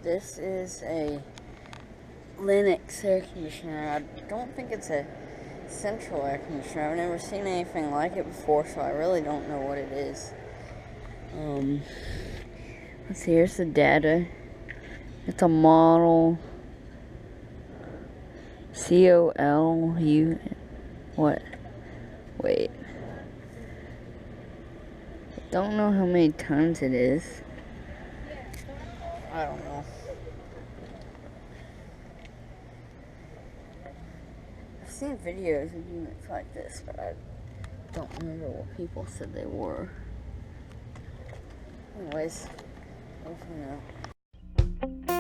This is a Lennox air conditioner. I don't think it's a central air conditioner. I've never seen anything like it before, so I really don't know what it is. Let's see, here's the data. It's a model COLU. What? Wait. I don't know how many tons it is. I don't know. I've seen videos of units like this, but I don't remember what people said they were. Anyways, I don't know.